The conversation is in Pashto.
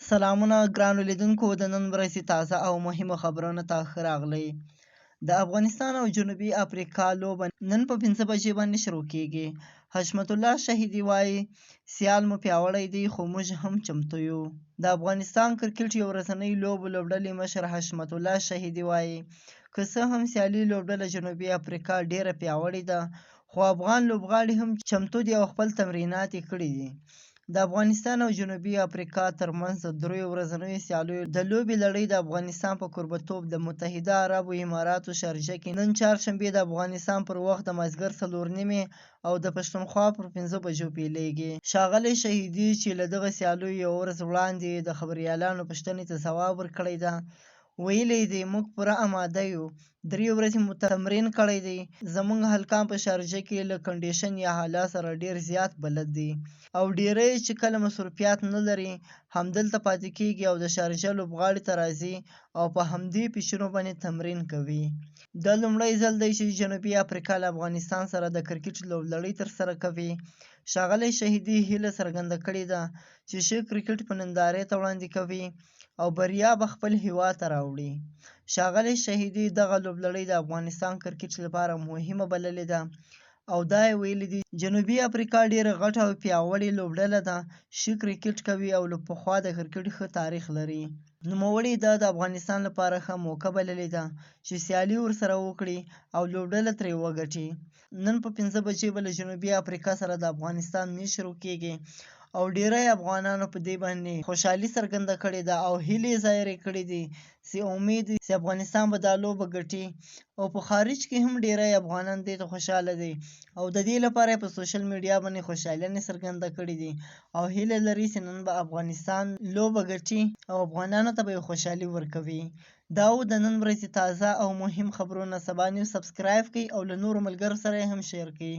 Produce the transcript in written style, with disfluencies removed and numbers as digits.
سلامونه ګرانو لیدونکو د نن ورځې تازه او مهمو خبرونو ته ښه راغلی. د افغانستان او جنوبي افریقا لوبه نن په 5 بجې باندې شروع کیږي. حشمت الله شهیدي وایي سیال مو پیاوړی دی خو موږ هم چمتو یو. د افغانستان کرکټ یو ورځنۍ لوبو لوبډلې مشر حشمت الله شهیدي وایي که څه هم سیالي لوبډله جنوبي افریقا ډیره پیاوړې ده خو افغان لوبغاړي هم چمتو دي او خپل تمرینات یې کړي دي. د افغانستان او جنوبي افریقا ترمنځ د دریو ورځنیو سیالیو د لوبې لړۍ د افغانستان په کوربهتوب د متحده عربو اماراتو شارجه کې نن چهارشنبې د افغانستان پر وخت د مازدیګر 4:30 او د پښتونخوا پر 5 بجو پیلیږي. ښاغلی شهیدي چې له دغه سیالیو یوه ورځ وړاندې د خبریالانو پوښتنې ته ځواب ورکړی ده ویلی دی موږ پوره اماده یو. 3 ورځې مو تمرین کړی دی. زموږ هلکان په شارجه کې له کنډیشن یا حالات سره ډیر زیات بلد دي او ډیری چې کله مصروفیات نه لري همدلته پاتې کیږي او د شارجه لوبغاړي ته راځي او په همدې پیچونو باندې تمرین کوي. دا لومړی ځل دی چې جنوبي افریقا له افغانستان سره د کرکټ لوبلړۍ ترسره کوي. ښاغلی شهیدي هیله څرګنده کړې ده چې ښه کرکټ په نندارې ته وړاندې کوي او بریا به خپل هیواد ته راوړي. ښاغلی شهیدي دغه لوبلړۍ د افغانستان کرکټ لپاره مهمه بللې ده او دا یې ویلي دي جنوبي افریقا ډیره غټه او پیاوړې لوبډله ده ښه کرکټ کوي او له پخوا د کرکټ ښه تاریخ لري. نوموړي دا د افغانستان لپاره ښه موقع بللې ده چې سیالي ورسره وکړي او لوبډله ترې وګټي. نن په 5 بجې به له جنوبي افریقا سره د افغانستان میچ شروع کیږي او ډیری افغانانو په دې باندې خوشحالي څرګنده کړې ده او هیلې ظاهرې کړې دي چې امید چې افغانستان به دا لوبه ګټي او په خارج کې هم ډیری افغانان دې ته خوشحاله دي او د دې لپاره په سوشل میډیا باندې خوشحالي څرګنده کړې دي او هیله لري چې نن به افغانستان لوبه ګټي او افغانانو ته به خوشحالي ورکوي. دا و د نن ورځې تازه او مهم خبرونه. سبا نیوز سبسکرایب کړئ او له نورو ملګرو سره هم شیر کړئ.